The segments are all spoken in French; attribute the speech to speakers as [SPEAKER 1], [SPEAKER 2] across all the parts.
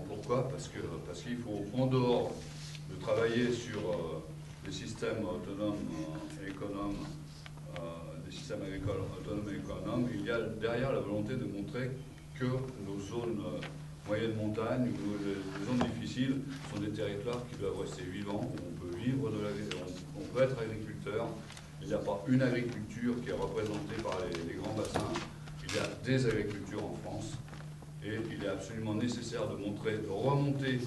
[SPEAKER 1] Pourquoi? Parce qu'il faut, en dehors de travailler sur des systèmes autonomes et économes, des systèmes agricoles autonomes et économes, il y a derrière la volonté de montrer que nos zones moyennes montagnes ou les zones difficiles sont des territoires qui doivent rester vivants, où on peut vivre on peut être agriculteur. Il n'y a pas une agriculture qui est représentée par les grands bassins. Il y a des agricultures en France. Et il est absolument nécessaire de remonter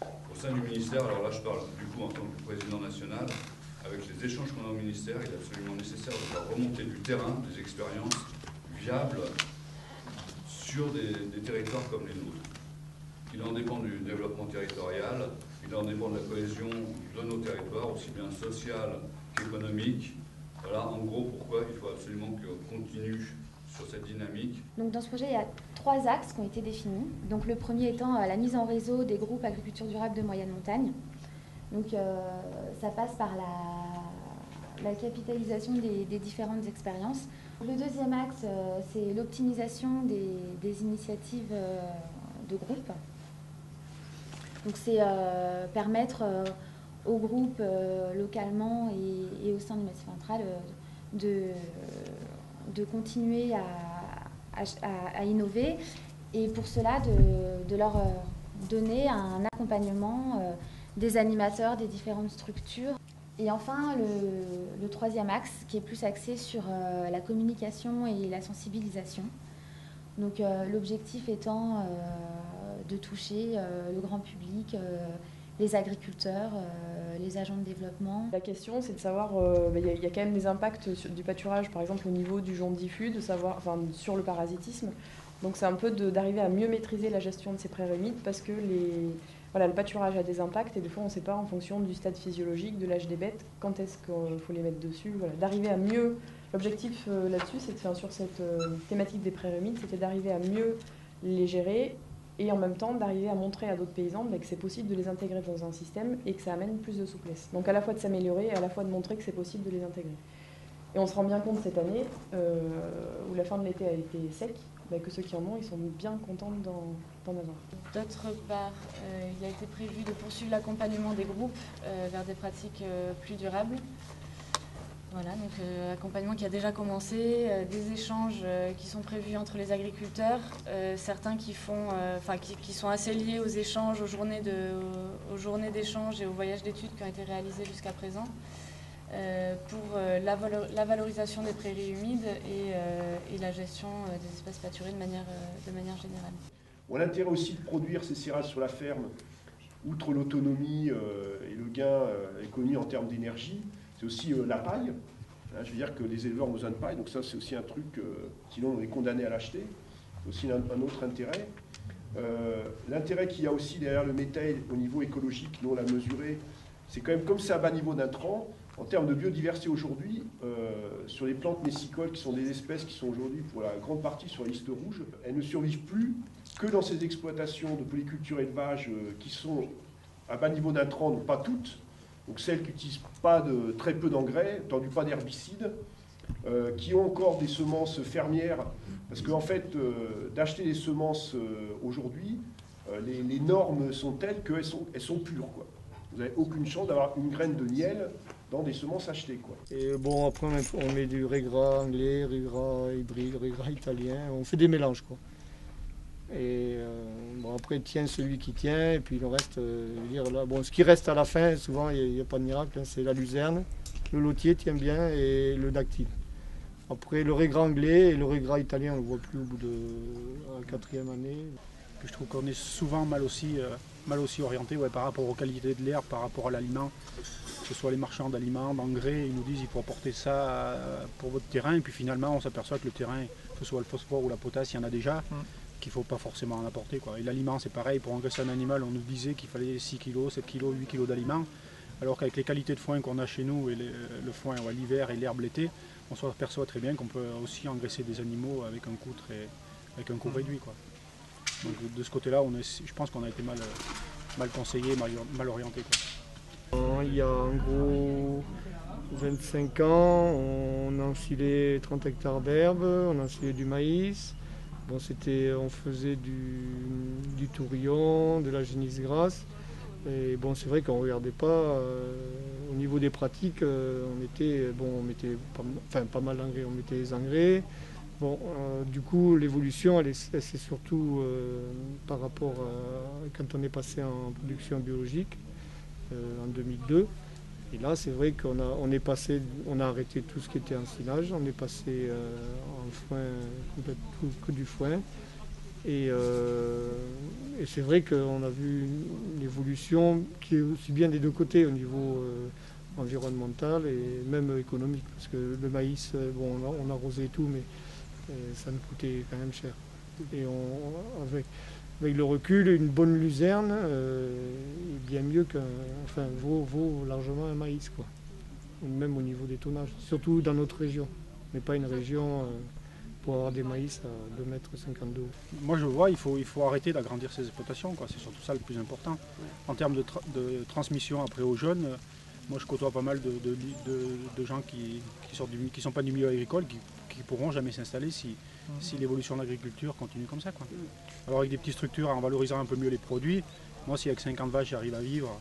[SPEAKER 1] au sein du ministère, alors là je parle du coup en tant que président national, avec les échanges qu'on a au ministère, il est absolument nécessaire de faire remonter du terrain des expériences viables sur des territoires comme les nôtres. Il en dépend du développement territorial, il en dépend de la cohésion de nos territoires, aussi bien sociale qu'économique. Voilà en gros pourquoi il faut absolument qu'on continue sur cette dynamique.
[SPEAKER 2] Donc dans ce projet, il y a 3 axes qui ont été définis. Donc le premier étant la mise en réseau des groupes agriculture durable de moyenne montagne. Donc ça passe par la capitalisation des différentes expériences. Le deuxième axe, c'est l'optimisation des initiatives de groupe. Donc c'est permettre aux groupes localement et au sein du Massif central de continuer à innover et pour cela de leur donner un accompagnement des animateurs des différentes structures. Et enfin, le troisième axe qui est plus axé sur la communication et la sensibilisation. Donc l'objectif étant de toucher le grand public, les agriculteurs, les agents de développement.
[SPEAKER 3] La question, c'est de savoir, il y a quand même des impacts du pâturage, par exemple au niveau du jonc diffus, de savoir, sur le parasitisme. Donc c'est un peu d'arriver à mieux maîtriser la gestion de ces prairies humides parce que le pâturage a des impacts et des fois on ne sait pas en fonction du stade physiologique, de l'âge des bêtes, quand est-ce qu'il faut les mettre dessus. Voilà. D'arriver à mieux, l'objectif là-dessus, sur cette thématique des prairies humides, c'était d'arriver à mieux les gérer et en même temps d'arriver à montrer à d'autres paysans que c'est possible de les intégrer dans un système et que ça amène plus de souplesse. Donc à la fois de s'améliorer et à la fois de montrer que c'est possible de les intégrer. Et on se rend bien compte cette année, où la fin de l'été a été sec, que ceux qui en ont, ils sont bien contents d'en avoir.
[SPEAKER 4] D'autre part, il a été prévu de poursuivre l'accompagnement des groupes vers des pratiques plus durables. Voilà, donc accompagnement qui a déjà commencé, des échanges qui sont prévus entre les agriculteurs, certains qui sont assez liés aux échanges, aux journées d'échanges et aux voyages d'études qui ont été réalisés jusqu'à présent, pour la valorisation des prairies humides et la gestion des espaces pâturés de manière générale.
[SPEAKER 5] On a l'intérêt aussi de produire ces céréales sur la ferme, outre l'autonomie et le gain économique en termes d'énergie. C'est aussi la paille. Je veux dire que les éleveurs ont besoin de paille, donc ça c'est aussi un truc, sinon on est condamné à l'acheter. C'est aussi un autre intérêt. L'intérêt qu'il y a aussi derrière le méthane au niveau écologique, nous on l'a mesuré, c'est quand même comme c'est à bas niveau d'intrants, en termes de biodiversité aujourd'hui, sur les plantes messicoles qui sont des espèces qui sont aujourd'hui pour la grande partie sur la liste rouge, elles ne survivent plus que dans ces exploitations de polyculture élevage qui sont à bas niveau d'intrants, donc pas toutes. Donc celles qui n'utilisent très peu d'engrais, entendu pas d'herbicides, qui ont encore des semences fermières, parce qu'en fait, d'acheter des semences aujourd'hui, les normes sont telles qu'elles sont pures, quoi. Vous n'avez aucune chance d'avoir une graine de miel dans des semences achetées, quoi.
[SPEAKER 6] Et bon, après on met du régras anglais, régras hybride, régras italien, on fait des mélanges, quoi. Et après tient celui qui tient, et puis le reste, ce qui reste à la fin, souvent il n'y a pas de miracle, hein, c'est la luzerne, le lotier tient bien et le dactyle. Après le régras anglais et le régras italien, on ne le voit plus au bout de la 4e année.
[SPEAKER 7] Je trouve qu'on est souvent mal aussi orienté par rapport aux qualités de l'herbe, par rapport à l'aliment, que ce soit les marchands d'aliments, d'engrais, ils nous disent qu'il faut apporter ça pour votre terrain, et puis finalement on s'aperçoit que le terrain, que ce soit le phosphore ou la potasse, il y en a déjà. Qu'il ne faut pas forcément en apporter, quoi. Et l'aliment c'est pareil, pour engraisser un animal on nous disait qu'il fallait 6 kg, 7 kg, 8 kg d'aliments, alors qu'avec les qualités de foin qu'on a chez nous, et le foin l'hiver et l'herbe l'été, on s'aperçoit très bien qu'on peut aussi engraisser des animaux avec un coût réduit, quoi. Donc de ce côté là, je pense qu'on a été mal conseillé, mal orienté, quoi.
[SPEAKER 6] Il y a en gros 25 ans, on a enfilé 30 hectares d'herbe, on a enfilé du maïs. Bon, on faisait du tourillon, de la génisse grasse. Et bon, c'est vrai qu'on ne regardait pas. Au niveau des pratiques, on mettait pas mal d'engrais. On mettait les engrais. Bon, du coup, l'évolution, c'est surtout par rapport à quand on est passé en production biologique en 2002. Et là, c'est vrai qu'on a arrêté tout ce qui était ensilage. On est passé en foin, que du foin. Et c'est vrai qu'on a vu une évolution qui est aussi bien des deux côtés au niveau environnemental et même économique. Parce que le maïs, bon, on arrosait et tout, mais ça nous coûtait quand même cher. Et avec le recul, une bonne luzerne est bien mieux vaut largement un maïs, quoi. Même au niveau des tonnages, surtout dans notre région, mais pas une région pour avoir des maïs à 2,50 m de haut.
[SPEAKER 7] Moi je vois, il faut arrêter d'agrandir ces exploitations, quoi. C'est surtout ça le plus important. En termes de transmission après aux jeunes, moi je côtoie pas mal de gens qui sont pas du milieu agricole, qui pourront jamais s'installer si l'évolution de l'agriculture continue comme ça, quoi. Alors avec des petites structures, en valorisant un peu mieux les produits, moi si avec 50 vaches j'arrive à vivre,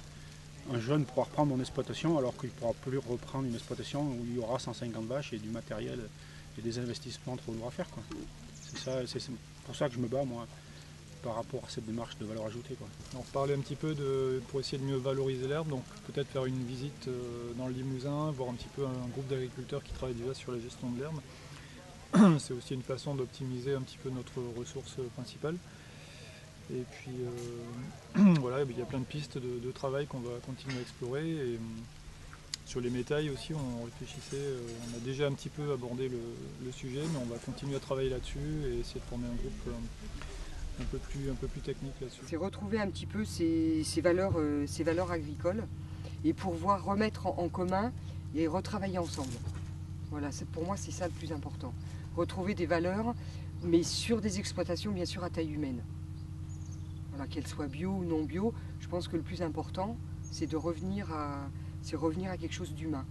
[SPEAKER 7] un jeune pourra reprendre mon exploitation alors qu'il ne pourra plus reprendre une exploitation où il y aura 150 vaches et du matériel et des investissements trop lourds à faire, quoi. C'est pour ça que je me bats, moi, par rapport à cette démarche de valeur ajoutée, quoi.
[SPEAKER 8] On parlait un petit peu pour essayer de mieux valoriser l'herbe, donc peut-être faire une visite dans le Limousin, voir un petit peu un groupe d'agriculteurs qui travaillent déjà sur la gestion de l'herbe. C'est aussi une façon d'optimiser un petit peu notre ressource principale. Et puis voilà, il y a plein de pistes de travail qu'on va continuer à explorer. Et sur les métailles aussi, on réfléchissait, on a déjà un petit peu abordé le sujet, mais on va continuer à travailler là-dessus et essayer de former un groupe un peu plus technique là-dessus.
[SPEAKER 9] C'est retrouver un petit peu ces valeurs agricoles et pouvoir remettre en commun et retravailler ensemble. Voilà, pour moi c'est ça le plus important. Retrouver des valeurs, mais sur des exploitations bien sûr à taille humaine. Voilà, qu'elles soient bio ou non bio, je pense que le plus important c'est de revenir à quelque chose d'humain.